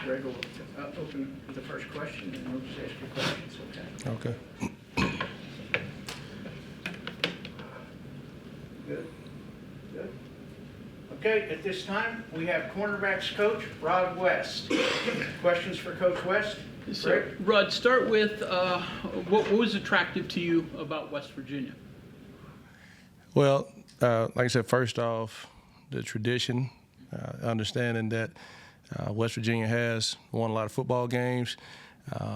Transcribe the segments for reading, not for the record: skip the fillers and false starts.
Greg will open with the first question, and we'll just ask your questions, okay? Okay. Good. Good. Okay, at this time, we have cornerbacks coach Rod West. Questions for Coach West? So, Rod, start with what was attractive to you about West Virginia? Well, like I said, first off, the tradition, understanding that West Virginia has won a lot of football games,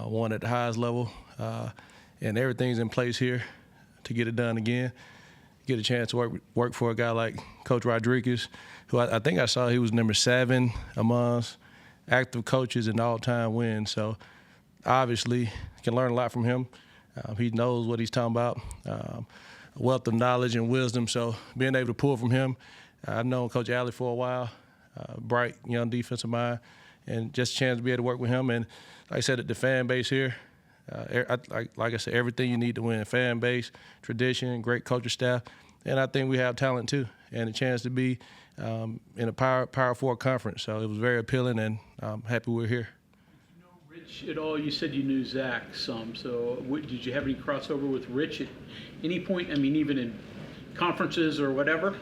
won at the highest level, and everything's in place here to get it done again. Get a chance to work for a guy like Coach Rodriguez, who I think I saw he was number 7 amongst active coaches in all-time wins. So obviously can learn a lot from him. He knows what he's talking about, a wealth of knowledge and wisdom. So being able to pull from him, I've known Coach Alley for a while, bright young defensive mind, and just a chance to be able to work with him. And like I said, the fan base here, like I said, everything you need to win: fan base, tradition, great coaching staff, and I think we have talent too, and a chance to be in a Power 4 conference. So it was very appealing, and I'm happy we're here. Did you know Rich at all? You said you knew Zach some. So did you have any crossover with Rich at any point? I mean, even in conferences or whatever?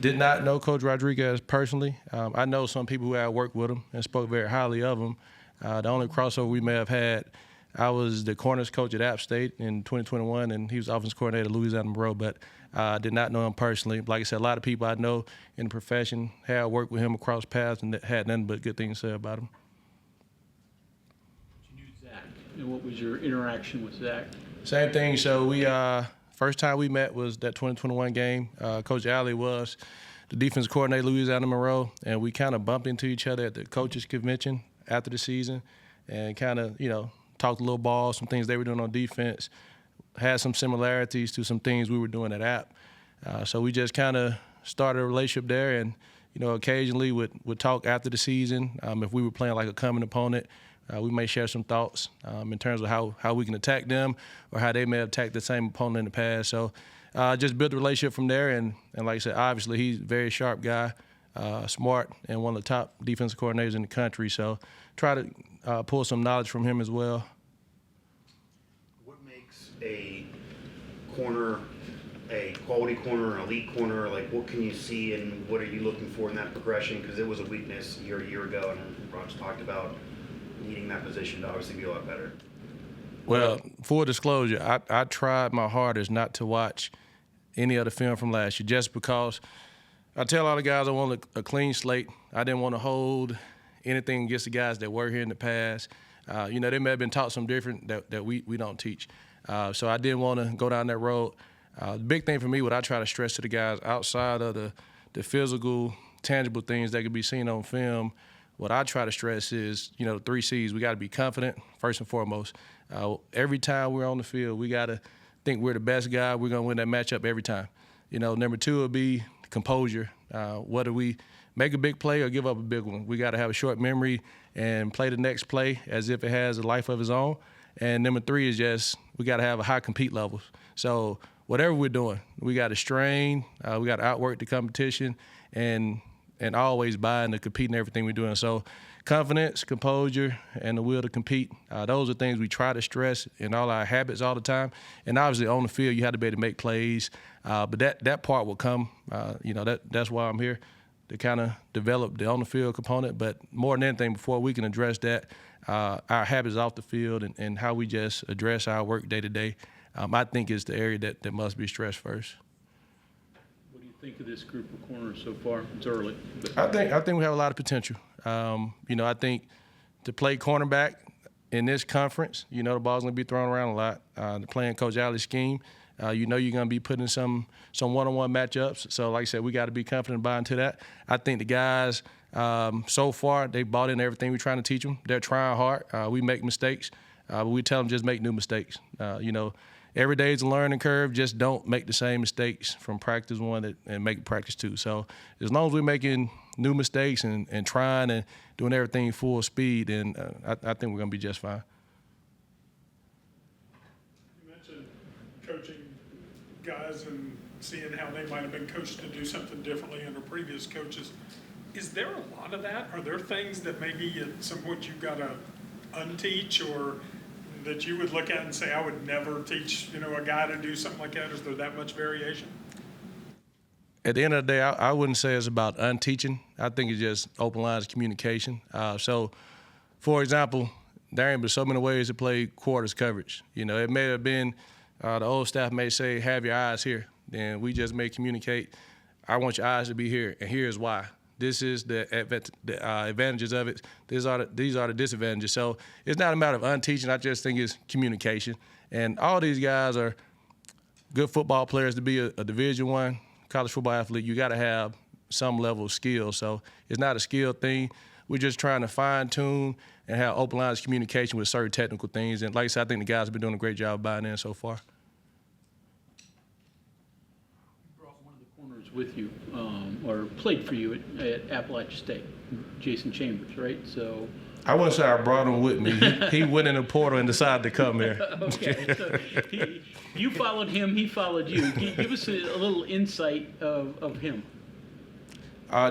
Did not know Coach Rodriguez personally. I know some people who had worked with him and spoke very highly of him. The only crossover we may have had, I was the corners coach at App State in 2021, and he was offensive coordinator at Louisiana Monroe, but I did not know him personally. Like I said, a lot of people I know in the profession had worked with him across paths and had nothing but good things to say about him. You knew Zach, and what was your interaction with Zach? Same thing. So we first time we met was that 2021 game. Coach Alley was the defensive coordinator at Louisiana Monroe, and we kind of bumped into each other at the coaches convention after the season, and kind of talked a little ball, some things they were doing on defense, had some similarities to some things we were doing at App. So we just kind of started a relationship there, and occasionally would talk after the season. If we were playing like a common opponent, we may share some thoughts in terms of how we can attack them or how they may have attacked the same opponent in the past. So just built a relationship from there, and like I said, obviously he's a very sharp guy, smart, and one of the top defensive coordinators in the country. So try to pull some knowledge from him as well. What makes a corner a quality corner, an elite corner? Like, what can you see, and what are you looking for in that progression? Because it was a weakness a year ago, and Rogers talked about needing that position to obviously be a lot better. Well, full disclosure, I tried my hardest not to watch any of the film from last year, just because I tell all the guys I want a clean slate. I didn't want to hold anything against the guys that were here in the past. They may have been taught something different that we don't teach. So I didn't want to go down that road. The big thing for me, what I try to stress to the guys, outside of the physical, tangible things that can be seen on film, what I try to stress is, the 3 C's. We got to be confident, first and foremost. Every time we're on the field, we got to think we're the best guy. We're going to win that matchup every time. Number 2 would be composure. Whether we make a big play or give up a big one, we got to have a short memory and play the next play as if it has a life of its own. And number 3 is just we got to have a high compete level. So whatever we're doing, we got to strain, we got to outwork the competition, and always buy into competing everything we're doing. So confidence, composure, and the will to compete, those are things we try to stress in all our habits all the time. And obviously on the field, you have to be able to make plays, but that part will come. That's why I'm here, to kind of develop the on-the-field component. But more than anything, before we can address that, our habits off the field and how we just address our work day-to-day, I think is the area that must be stressed first. What do you think of this group of corners so far? It's early. But I think we have a lot of potential. I think to play cornerback in this conference, the ball's going to be thrown around a lot. Playing Coach Alley's scheme, you're going to be putting some one-on-one matchups. So like I said, we got to be confident buying into that. I think the guys, so far, they bought in everything we're trying to teach them. They're trying hard. We make mistakes, but we tell them just make new mistakes. Every day is a learning curve. Just don't make the same mistakes from practice 1 and make it practice 2. So as long as we're making new mistakes and trying and doing everything full speed, then I think we're going to be just fine. You mentioned coaching guys and seeing how they might have been coached to do something differently under previous coaches. Is there a lot of that? Are there things that maybe at some point you've got to unteach, or that you would look at and say, I would never teach, a guy to do something like that? Is there that much variation? At the end of the day, I wouldn't say it's about unteaching. I think it's just open lines of communication. So, for example, there ain't been so many ways to play quarters coverage. It may have been the old staff may say, have your eyes here. Then we just may communicate, I want your eyes to be here, and here's why. This is the advantages of it. These are the disadvantages. So it's not a matter of unteaching. I just think it's communication. And all these guys are good football players. To be a Division I college football athlete, you got to have some level of skill. So it's not a skill thing. We're just trying to fine-tune and have open lines of communication with certain technical things. And like I said, I think the guys have been doing a great job buying in so far. You brought one of the corners with you, or played for you at Appalachia State, Jason Chambers, right? So I wouldn't say I brought him with me. He went in the portal and decided to come here. okay, so you followed him, he followed you. Give us a little insight of him.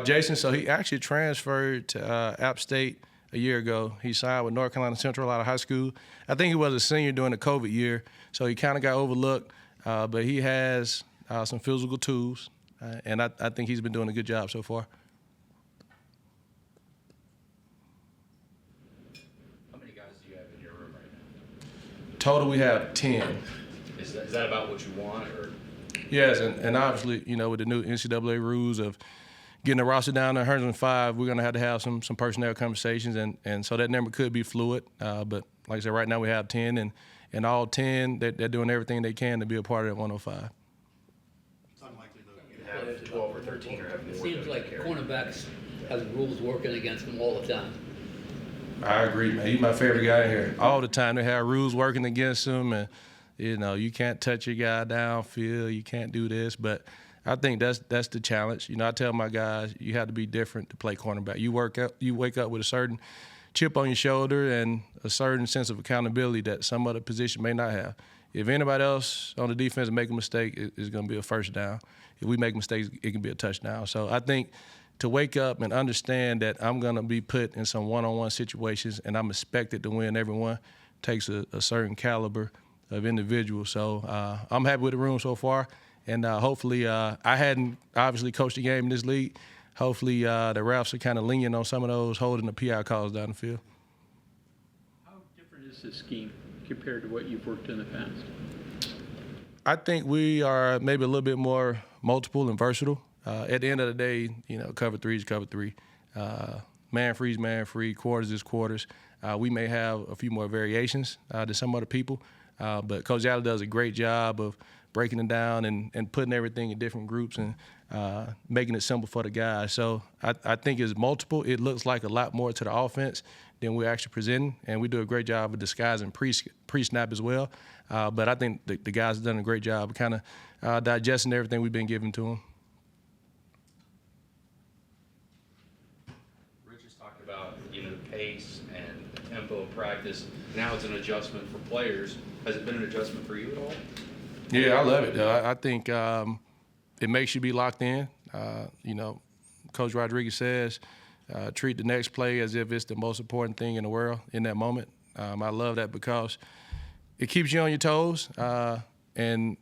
Jason, so he actually transferred to App State a year ago. He signed with North Carolina Central out of high school. I think he was a senior during the COVID year, so he kind of got overlooked. But he has some physical tools, and I think he's been doing a good job so far. How many guys do you have in your room right now? Total, we have 10. Is that about what you want, or? Yes, and obviously, with the new NCAA rules of getting the roster down to 105, we're going to have some personnel conversations, and so that number could be fluid. But like I said, right now we have 10, and all 10, they're doing everything they can to be a part of that 105. It's unlikely though you'd have 12 or 13 or have more. It seems that like care. cornerbacks have rules working against them all the time. I agree, man. He's my favorite guy in here. All the time they have rules working against him, and you can't touch your guy downfield, you can't do this, but I think that's the challenge. I tell my guys, you have to be different to play cornerback. You wake up with a certain chip on your shoulder and a certain sense of accountability that some other position may not have. If anybody else on the defense make a mistake, it's going to be a first down. If we make mistakes, it can be a touchdown. So I think to wake up and understand that I'm going to be put in some one-on-one situations and I'm expected to win every one takes a certain caliber of individual. So I'm happy with the room so far. And hopefully, I hadn't obviously coached a game in this league. Hopefully, the refs are kind of lenient on some of those holding the PI calls down the field. How different is this scheme compared to what you've worked in the past? I think we are maybe a little bit more multiple and versatile. At the end of the day, cover three is cover three. Man free is man free. Quarters is quarters. We may have a few more variations than some other people, but Coach Allen does a great job of breaking it down and putting everything in different groups and making it simple for the guys. So I think it's multiple. It looks like a lot more to the offense than we're actually presenting, and we do a great job of disguising pre-snap as well. But I think the guys have done a great job of kind of digesting everything we've been giving to them. Rich has talked about, the pace and the tempo of practice. Now it's an adjustment for players. Has it been an adjustment for you at all? Yeah, I love it. I think it makes you be locked in. Coach Rodriguez says, treat the next play as if it's the most important thing in the world in that moment. I love that because it keeps you on your toes. And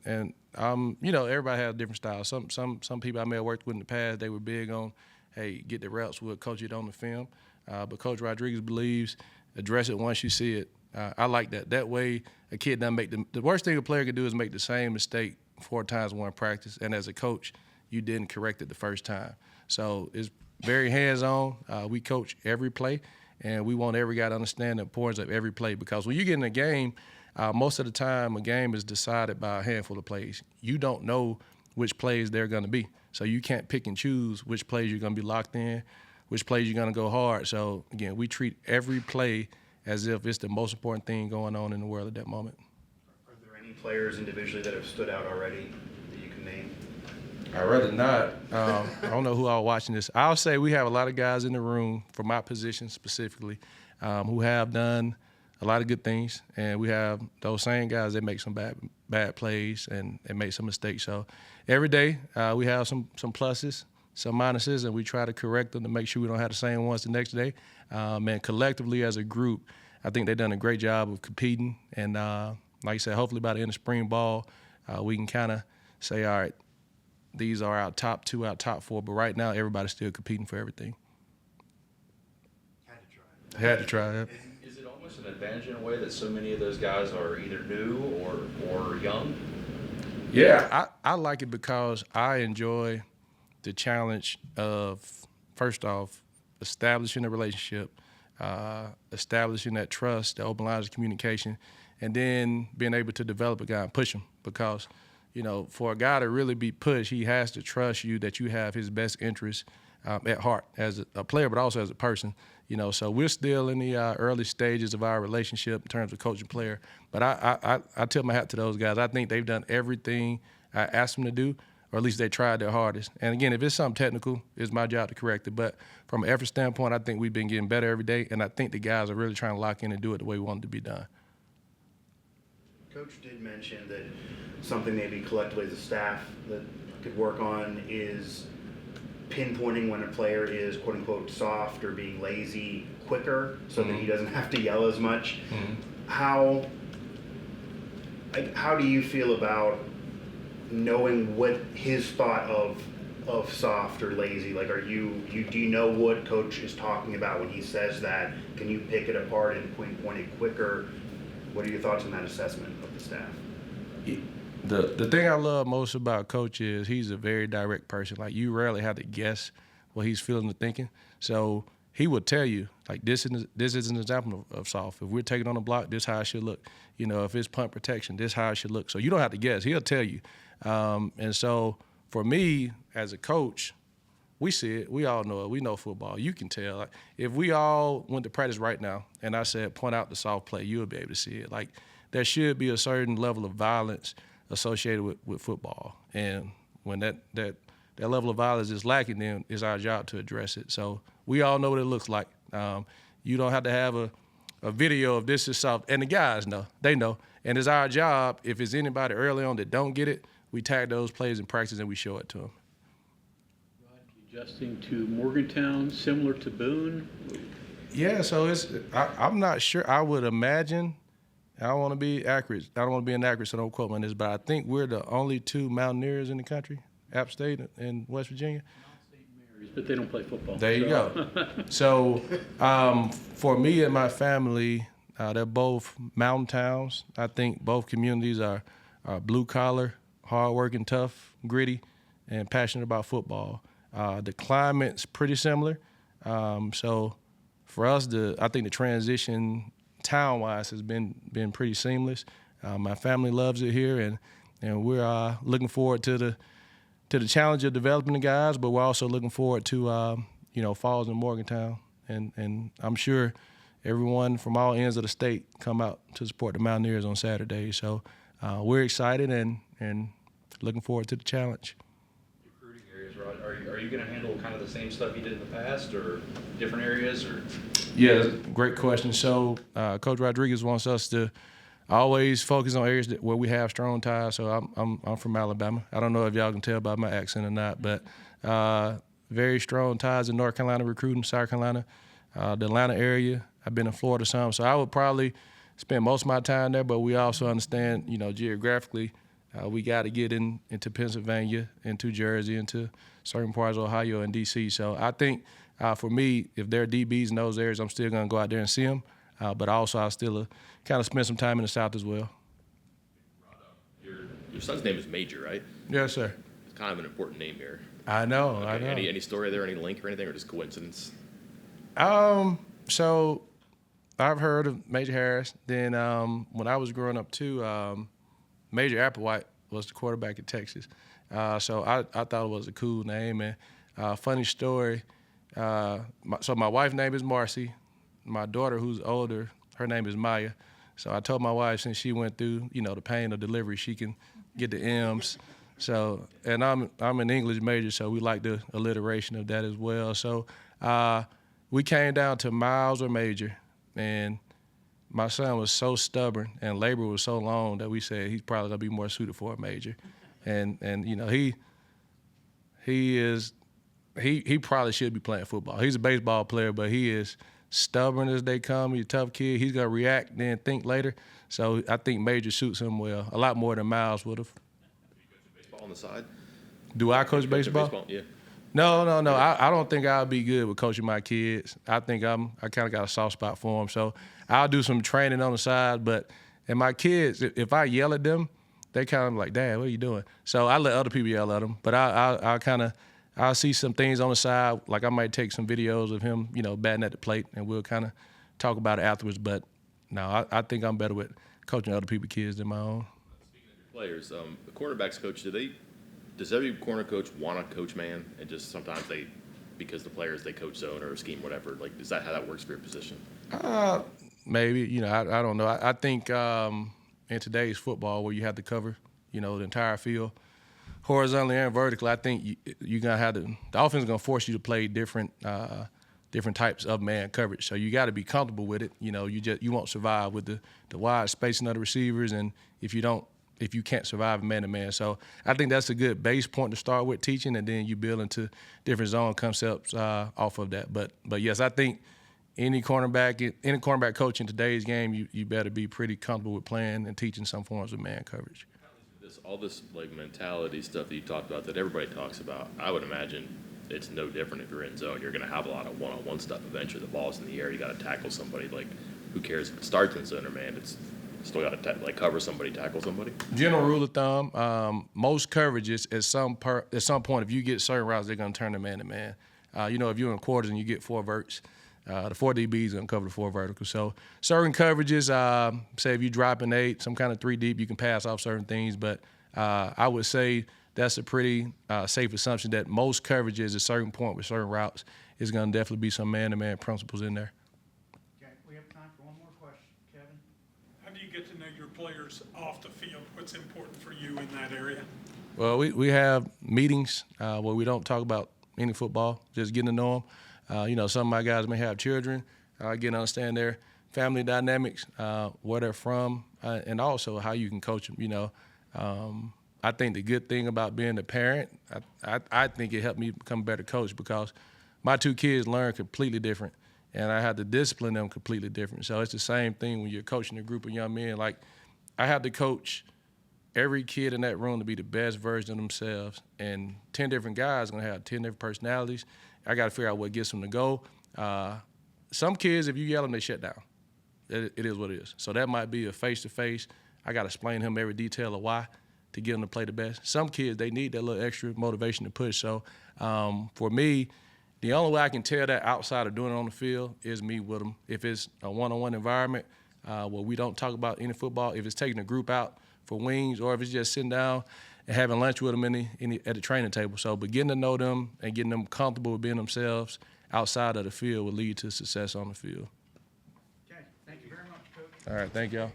everybody has different styles. Some people I may have worked with in the past, they were big on, hey, get the reps, we'll coach it on the film. But Coach Rodriguez believes address it once you see it. I like that. That way, a kid doesn't make the worst thing a player can do is make the same mistake 4 times in one practice. And as a coach, you didn't correct it the first time. So it's very hands-on. We coach every play, and we want every guy to understand the importance of every play because when you get in a game, most of the time a game is decided by a handful of plays. You don't know which plays they're going to be. So you can't pick and choose which plays you're going to be locked in, which plays you're going to go hard. So, again, we treat every play as if it's the most important thing going on in the world at that moment. Are there any players individually that have stood out already that you can name? I'd rather not. I don't know who all watching this. I'll say we have a lot of guys in the room, for my position specifically, who have done a lot of good things, and we have those same guys that make some bad plays and make some mistakes. So every day we have some pluses, some minuses, and we try to correct them to make sure we don't have the same ones the next day. And collectively as a group, I think they've done a great job of competing. And like I said, hopefully by the end of spring ball, we can kind of say, all right, these are our top 2, our top 4. But right now, everybody's still competing for everything. Had to try it. Is it almost an advantage in a way that so many of those guys are either new or young? Yeah, I like it because I enjoy the challenge of, first off, establishing a relationship, establishing that trust, the open lines of communication, and then being able to develop a guy and push him. Because, you know, for a guy to really be pushed, he has to trust you that you have his best interest at heart as a player, but also as a person. You know, so we're still in the early stages of our relationship in terms of coach and player. But I tip my hat to those guys. I think they've done everything I asked them to do, or at least they tried their hardest. And again, if it's something technical, it's my job to correct it. But from an effort standpoint, I think we've been getting better every day, and I think the guys are really trying to lock in and do it the way we want it to be done. Coach did mention that something maybe collectively as a staff that could work on is pinpointing when a player is quote unquote soft or being lazy quicker so that he doesn't have to yell as much. How do you feel about knowing what his thought of soft or lazy? Like, do you know what coach is talking about when he says that? Can you pick it apart and pinpoint it quicker? What are your thoughts on that assessment of the staff? The thing I love most about Coach is he's a very direct person. Like, you rarely have to guess what he's feeling or thinking. So he would tell you, like, this is an example of soft. If we're taking on a block, this is how it should look. You know, if it's punt protection, this is how it should look. So you don't have to guess. He'll tell you. And so for me as a coach, we see it. We all know it. We know football. You can tell. Like, if we all went to practice right now and I said, point out the soft play, you'll be able to see it. Like, there should be a certain level of violence associated with football. And when that level of violence is lacking, then it's our job to address it. So we all know what it looks like. You don't have to have a video of this is soft. And the guys know. They know. And it's our job, if it's anybody early on that don't get it, we tag those plays in practice and we show it to them. Adjusting to Morgantown, similar to Boone? Yeah, so I'm not sure. I would imagine, I don't want to be accurate. I don't want to be inaccurate, so don't quote me on this, but I think we're the only 2 Mountaineers in the country, App State and West Virginia. But they don't play football. There you go. So for me and my family, they're both mountain towns. I think both communities are blue-collar, hard-working, tough, gritty, and passionate about football. The climate's pretty similar. So for us, I think the transition town-wise has been pretty seamless. My family loves it here, and we're looking forward to the challenge of developing the guys, but we're also looking forward to Falls and Morgantown, and I'm sure everyone from all ends of the state come out to support the Mountaineers on Saturday. So we're excited and looking forward to the challenge. Recruiting areas, Rod, are you going to handle kind of the same stuff you did in the past, or different areas, or? Yeah, that's a great question. So Coach Rodriguez wants us to always focus on areas where we have strong ties. So I'm from Alabama. I don't know if y'all can tell by my accent or not, but very strong ties in North Carolina recruiting, South Carolina, the Atlanta area. I've been in Florida some, so I would probably spend most of my time there. But we also understand, geographically, we got to get into Pennsylvania, into Jersey, into certain parts of Ohio and D.C. So I think for me, if there are DBs in those areas, I'm still going to go out there and see them. But also I'll still kind of spend some time in the South as well. Your son's name is Major, right? Yes, sir. It's kind of an important name here. I know. Okay. I know. Any story there, any link or anything, or just coincidence? So I've heard of Major Harris. Then when I was growing up too, Major Applewhite was the quarterback at Texas. So I thought it was a cool name. And funny story, so my wife's name is Marcy. My daughter, who's older, her name is Maya. So I told my wife, since she went through, the pain of delivery, she can get the M's. So, and I'm an English major, so we like the alliteration of that as well. So we came down to Miles or Major, and my son was so stubborn and labor was so long that we said he's probably gonna be more suited for a major. And he is he probably should be playing football. He's a baseball player, but he is stubborn as they come. He's a tough kid. He's gonna react, then think later. So I think Major suits him well, a lot more than Miles would have. Baseball on the side? Do I coach baseball? Yeah. No. I don't think I'll be good with coaching my kids. I think I kind of got a soft spot for them. So I'll do some training on the side. And my kids, if I yell at them, they kind of like, Dad, what are you doing? So I let other people yell at them. But I'll see some things on the side. Like I might take some videos of him, batting at the plate, and we'll kind of talk about it afterwards. But no, I think I'm better with coaching other people's kids than my own. Speaking of your players, the quarterbacks coach, does every corner coach want to coach man, and just sometimes because the players they coach zone or scheme whatever, like is that how that works for your position? Maybe, I don't know. I think in today's football where you have to cover, the entire field, horizontally and vertically, I think you're gonna have the offense is gonna force you to play different types of man coverage. So you got to be comfortable with it. You won't survive with the wide spacing of the receivers, and if you can't survive man to man. So I think that's a good base point to start with teaching, and then you build into different zone concepts off of that. But yes, I think any cornerback coach in today's game, you better be pretty comfortable with playing and teaching some forms of man coverage. All this like mentality stuff that you talked about that everybody talks about, I would imagine it's no different if you're in zone. You're going to have a lot of one-on-one stuff eventually. The ball's in the air. You got to tackle somebody. Like, who cares if it starts in zone or man? It's still got to cover somebody, tackle somebody. General rule of thumb: most coverages at some point, if you get certain routes, they're going to turn to man to man. If you're in quarters and you get 4 verts, the 4 DBs are going to cover the 4 verticals. So certain coverages, say if you drop an 8, some kind of 3 deep, you can pass off certain things. But I would say that's a pretty safe assumption that most coverages at a certain point with certain routes is going to definitely be some man-to-man principles in there. Okay, we have time for one more question. Kevin? How do you get to know your players off the field? What's important for you in that area? Well, we have meetings where we don't talk about any football, just getting to know them. Some of my guys may have children. Getting to understand their family dynamics, where they're from, and also how you can coach them. I think the good thing about being a parent, I think it helped me become a better coach because my 2 kids learn completely different, and I had to discipline them completely different. So it's the same thing when you're coaching a group of young men. Like, I have to coach every kid in that room to be the best version of themselves, and 10 different guys are going to have 10 different personalities. I got to figure out what gets them to go. Some kids, if you yell them, they shut down. It is what it is. So that might be a face-to-face. I got to explain to him every detail of why to get them to play the best. Some kids, they need that little extra motivation to push. So for me, the only way I can tell that outside of doing it on the field is me with them. If it's a one-on-one environment where we don't talk about any football, if it's taking a group out for wings, or if it's just sitting down and having lunch with them at the training table. So, but getting to know them and getting them comfortable with being themselves outside of the field will lead to success on the field. Okay, thank you very much, Coach. All right, thank y'all.